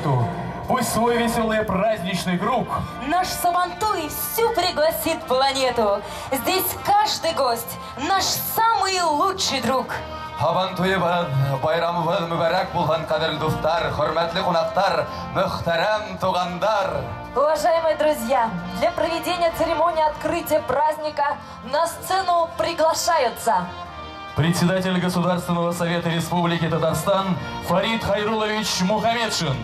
планету. Пусть свой веселый праздничный круг наш Сабантуй всю пригласит планету. Здесь каждый гость наш самый лучший друг. Сабантуйыбыз, байрамыбыз мүбәрәк булган кадерле дуслар, хөрмәтле кунаклар, мөхтәрәм тугандар. Уважаемые друзья, для проведения церемонии открытия праздника на сцену приглашаются председатель Государственного совета Республики Татарстан Фарид Хайрулович Мухамедшин,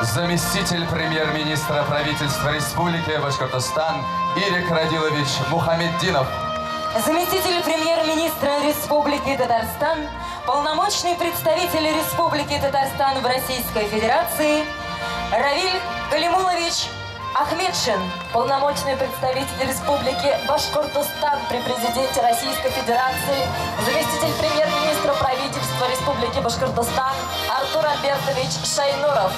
заместитель премьер-министра правительства Республики Башкортостан Ирик Радилович Мухамеддинов, заместитель премьер-министра Республики Татарстан, полномочный представитель Республики Татарстан в Российской Федерации Равиль Калимулович Ахмедшин, полномочный представитель Республики Башкортостан при президенте Российской Федерации, заместитель премьер-министра правительства Республики Башкортостан Артур Альбертович Шайнуров,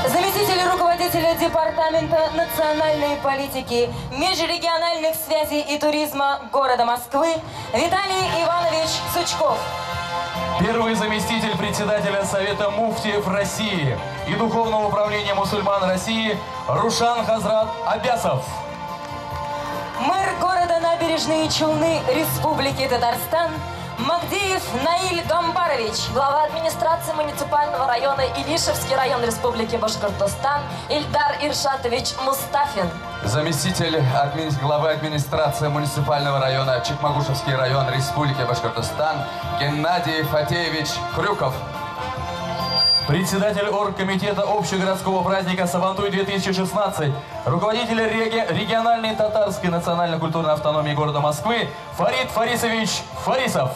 заместитель руководителя Департамента национальной политики, межрегиональных связей и туризма города Москвы Виталий Иванович Сучков. Первый заместитель председателя Совета муфтиев России и Духовного управления мусульман России Рушан Хазрат Абясов. Мэр города Набережные Челны Республики Татарстан Магдиев Наиль Гамбарович. Глава администрации муниципального района Илишевский район Республики Башкортостан Ильдар Иршатович Мустафин. Заместитель главы администрации муниципального района Чекмагушевский район Республики Башкортостан Геннадий Фатеевич Крюков. Председатель оргкомитета общегородского праздника Сабантуй-2016, руководитель региональной татарской национально-культурной автономии города Москвы Фарид Фарисович Фарисов.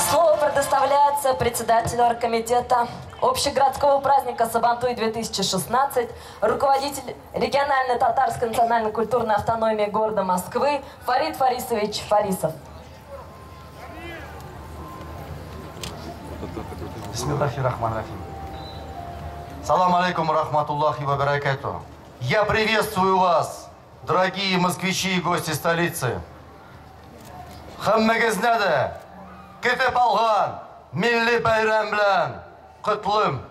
Слово предоставляется председателю оргкомитета общегородского праздника Сабантуй-2016, руководитель региональной татарской национально-культурной автономии города Москвы Фарид Фарисович Фарисов. Бисмиллахир-рахман-рахим. Салам алейкум рахматуллахи ва баракату. Я приветствую вас, дорогие москвичи и гости столицы. Хаммагезне де көтеп алган милли байрам белән котлым.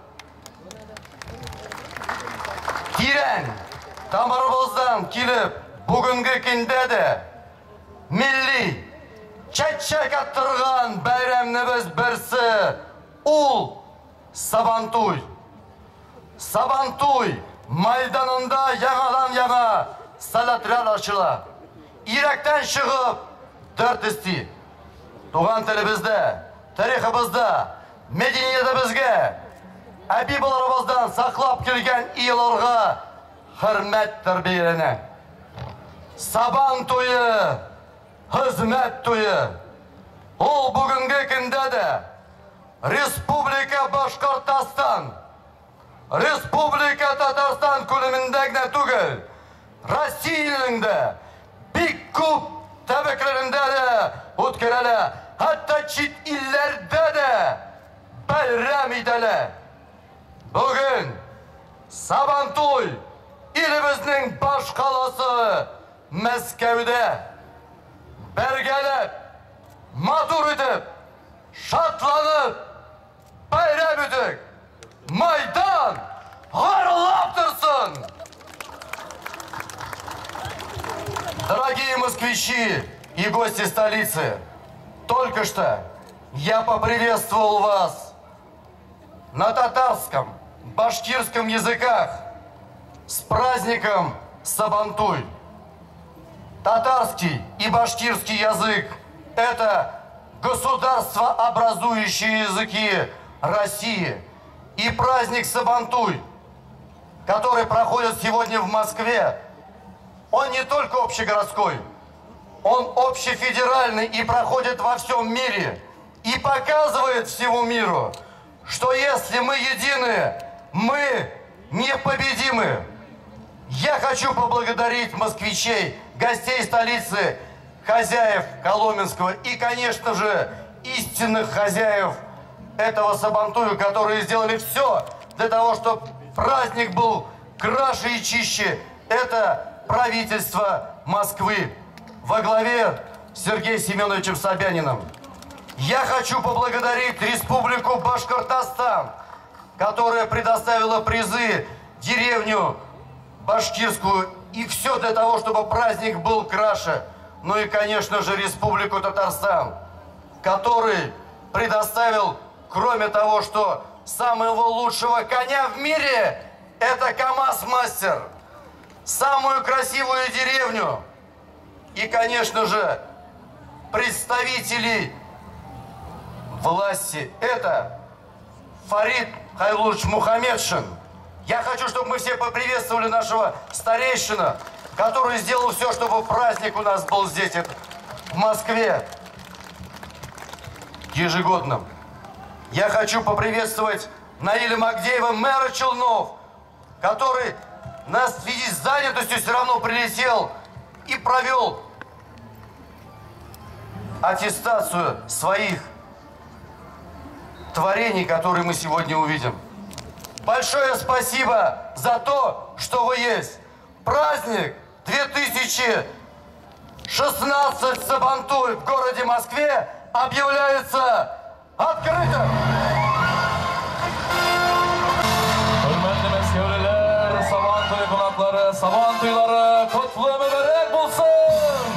Тирән тамырыбыздан килеп, бүгенге көндә дә милли чәчәк аттырган байрамыбыз берсе ул Сабантуй. Сабантуй майданында яңадан-яңа салатряд ачыла. Иректән чыгып, дәрт исти. Туган телебездә, тарихыбызда, мәдәниятебезгә, әби-баларыбыздан саклап килгән ияларга хөрмәт тәрбияләнә. Сабантуйы, хезмәт туйы. Ул бүгенге көндә дә Республика Башкортостан, Республика Татарстан күлемендә генә түгел, Россиянең дә бик күп төбәкләрендә дә үткәрелә, хәтта чит илләрдә дә байрам ителә. Бүген Сабантуй илебезнең баш каласы Мәскәүдә бергәләп, матур итеп, шатланып байрам үтек. Майдан гырлап торсын! Дорогие москвичи и гости столицы, только что я поприветствовал вас на татарском, башкирском языках с праздником Сабантуй. Татарский и башкирский язык – это государствообразующие языки России. И праздник Сабантуй, который проходит сегодня в Москве, он не только общегородской, он общефедеральный и проходит во всем мире. И показывает всему миру, что если мы едины, мы непобедимы. Я хочу поблагодарить москвичей, гостей столицы, хозяев Коломенского и, конечно же, истинных хозяев этого Сабантуя, которые сделали все для того, чтобы праздник был краше и чище. Это правительство Москвы во главе с Сергеем Семеновичем Собяниным. Я хочу поблагодарить Республику Башкортостан, которая предоставила призы деревню башкирскую, и все для того, чтобы праздник был краше. Ну и, конечно же, Республику Татарстан, который предоставил, кроме того, что самого лучшего коня в мире, это КамАЗ-мастер, самую красивую деревню и, конечно же, представителей власти. Это Фарид Хайлурович Мухаммедшин. Я хочу, чтобы мы все поприветствовали нашего старейшина, который сделал все, чтобы праздник у нас был здесь, в Москве, ежегодным. Я хочу поприветствовать Наиля Магдеева, мэра Челнов, который в связи с занятостью все равно прилетел и провел аттестацию своих творений, которые мы сегодня увидим. Большое спасибо за то, что вы есть. Праздник 2016 Сабантуй в городе Москве объявляется открытым. Сабантуйлары құтлы мүбәрәк болсын!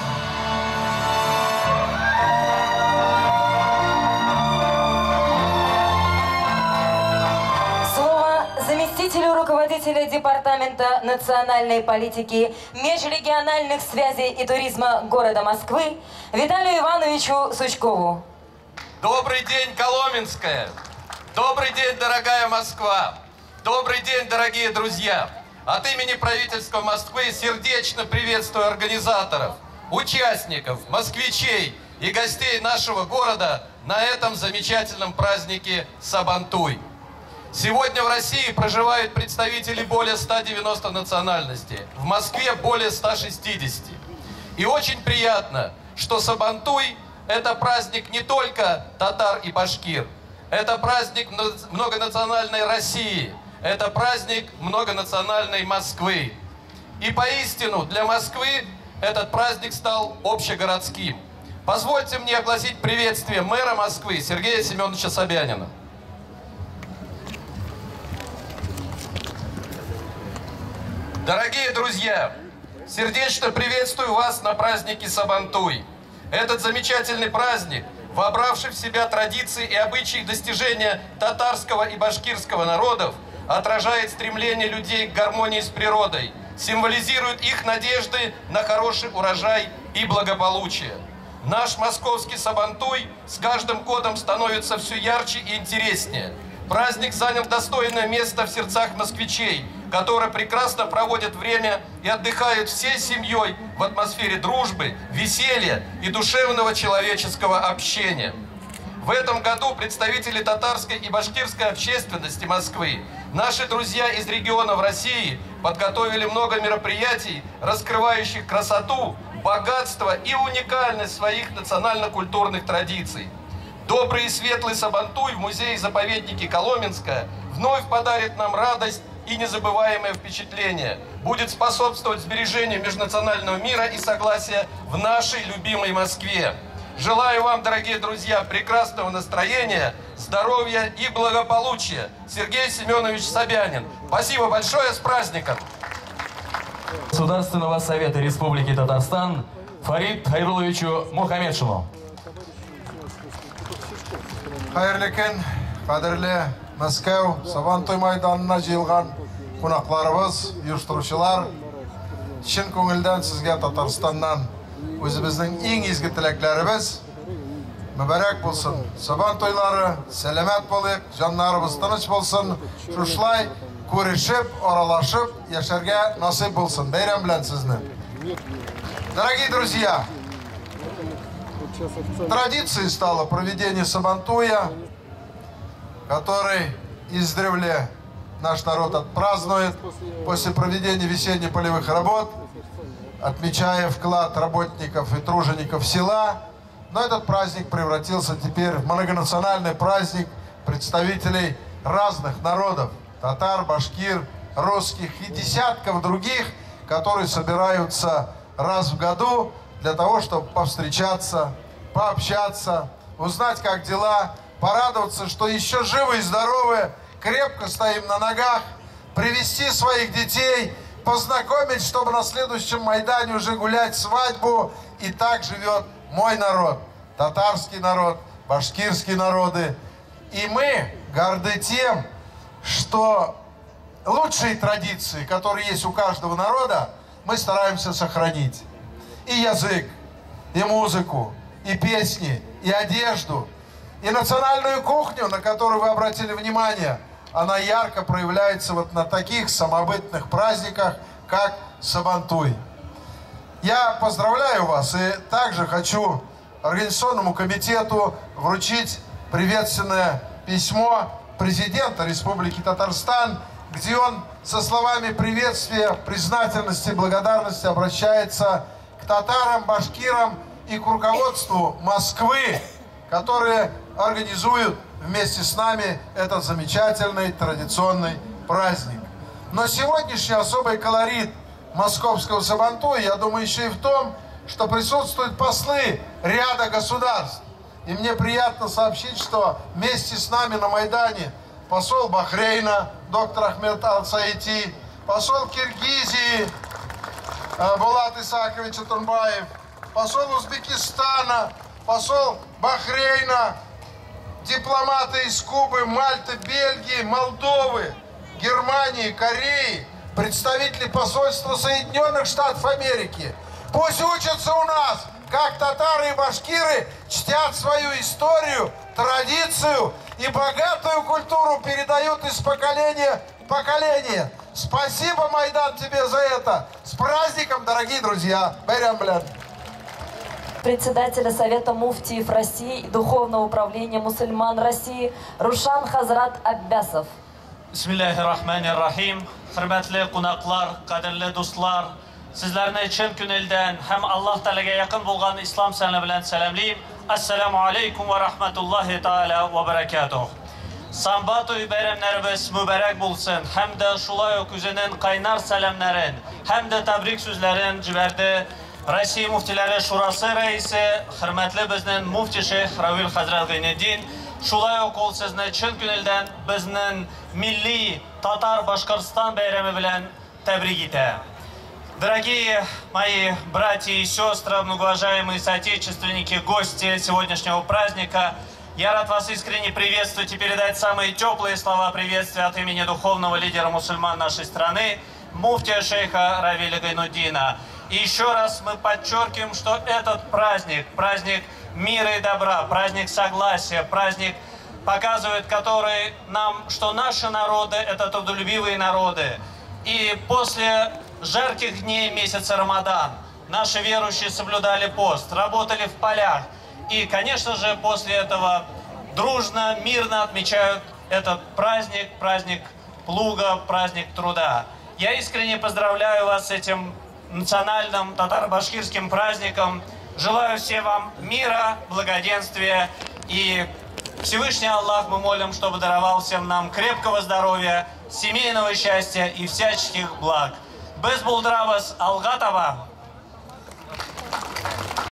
Слово заместителю руководителя Департамента национальной политики, межрегиональных связей и туризма города Москвы Виталию Ивановичу Сучкову. Добрый день, Коломенская! Добрый день, дорогая Москва! Добрый день, дорогие друзья! От имени правительства Москвы сердечно приветствую организаторов, участников, москвичей и гостей нашего города на этом замечательном празднике Сабантуй. Сегодня в России проживают представители более 190 национальностей, в Москве более 160. И очень приятно, что Сабантуй – это праздник не только татар и башкир, это праздник многонациональной России. Это праздник многонациональной Москвы. И поистину для Москвы этот праздник стал общегородским. Позвольте мне огласить приветствие мэра Москвы Сергея Семеновича Собянина. Дорогие друзья, сердечно приветствую вас на празднике Сабантуй. Этот замечательный праздник, вобравший в себя традиции и обычаи достижения татарского и башкирского народов, отражает стремление людей к гармонии с природой, символизирует их надежды на хороший урожай и благополучие. Наш московский Сабантуй с каждым годом становится все ярче и интереснее. Праздник занял достойное место в сердцах москвичей, которые прекрасно проводят время и отдыхают всей семьей в атмосфере дружбы, веселья и душевного человеческого общения. В этом году представители татарской и башкирской общественности Москвы, наши друзья из регионов России, подготовили много мероприятий, раскрывающих красоту, богатство и уникальность своих национально-культурных традиций. Добрый и светлый Сабантуй в музее-заповеднике Коломенская вновь подарит нам радость и незабываемое впечатление, будет способствовать сбережению межнационального мира и согласия в нашей любимой Москве. Желаю вам, дорогие друзья, прекрасного настроения, здоровья и благополучия. Сергей Семенович Собянин. Спасибо большое, с праздником! Государственного совета Республики Татарстан Фарид Хайруловичу Мухаммедшину. Хайырлы көн, кадерле Мәскәү Сабантуй майданына җыелган кунакларыбыз, оештыручылар, чын күңелдән сезгә Татарстаннан үзебезнең иң изге теләкләребез мүбәрәк булсын. Сабантуйлары сәламәт булыйк, җаннарыбыз тыныч булсын, шушлай күрешеп, аралашып яшәргә насыйп булсын. Бәйрәм белән сезне. Дорогие друзья, традицией стало проведение Сабантуя, который издревле наш народ отпразднует после проведения весенних полевых работ, отмечая вклад работников и тружеников села. Но этот праздник превратился теперь в многонациональный праздник представителей разных народов. Татар, башкир, русских и десятков других, которые собираются раз в году для того, чтобы повстречаться, пообщаться, узнать, как дела, порадоваться, что еще живы и здоровы, крепко стоим на ногах, привести своих детей, познакомить, чтобы на следующем Майдане уже гулять свадьбу. И так живет мой народ, татарский народ, башкирские народы. И мы горды тем, что лучшие традиции, которые есть у каждого народа, мы стараемся сохранить. И язык, и музыку, и песни, и одежду, и национальную кухню, на которую вы обратили внимание. Она ярко проявляется вот на таких самобытных праздниках, как Сабантуй. Я поздравляю вас и также хочу Организационному комитету вручить приветственное письмо президента Республики Татарстан, где он со словами приветствия, признательности, благодарности обращается к татарам, башкирам и к руководству Москвы, которые организуют вместе с нами этот замечательный традиционный праздник. Но сегодняшний особый колорит московского Сабантуя, я думаю, еще и в том, что присутствуют послы ряда государств. И мне приятно сообщить, что вместе с нами на Майдане посол Бахрейна, доктор Ахмед Ал-Саити, посол Киргизии Булат Исаакович Атунбаев, посол Узбекистана, посол Бахрейна, дипломаты из Кубы, Мальты, Бельгии, Молдовы, Германии, Кореи, представители посольства Соединенных Штатов Америки. Пусть учатся у нас, как татары и башкиры чтят свою историю, традицию и богатую культуру передают из поколения в поколение. Спасибо, Майдан, тебе за это. С праздником, дорогие друзья. Байрам билан. Председателя Совета муфтиев России и Духовного управления мусульман России Рушан Хазрат Аббасов. Bismillahirrahmanirrahim. Hürmetli qonaqlar, qadrli dostlar, sizlarni chin ko'ngildan ham Alloh taolaga yaqin bo'lgan islom sanami bilan salomlayman. Assalomu alaykum va rahmatullohi taala va barakatuh. Sambatoy bayramlarimiz muborak bo'lsin. Hamda shulay o'zining qaynar salomlarini, hamda tabrik so'zlarini jibardi Rossiya muftilari shurasi raisi, hurmatli bizning mufti Shayx Ravil Hazrat G'ayniddin. Shulay o'qol sizni chin ko'ngildan bizning milliy Tatar Башкортостан bayrami bilan tabrik etaman. Дорогие мои братья и сестры, многоуважаемые соотечественники, гости сегодняшнего праздника, я рад вас искренне приветствовать и передать самые теплые слова приветствия от имени духовного лидера мусульман нашей страны, муфтия шейха Равиля Гайнуддина. И еще раз мы подчеркиваем, что этот праздник, праздник мира и добра, праздник согласия, праздник, показывает который нам, что наши народы – это трудолюбивые народы. И после жарких дней месяца Рамадан наши верующие соблюдали пост, работали в полях. И, конечно же, после этого дружно, мирно отмечают этот праздник, праздник плуга, праздник труда. Я искренне поздравляю вас с этим национальным татаро-башкирским праздником. Желаю всем вам мира, благоденствия и Всевышний Аллах мы молим, чтобы даровал всем нам крепкого здоровья, семейного счастья и всяческих благ. Без булдравас Алгатова.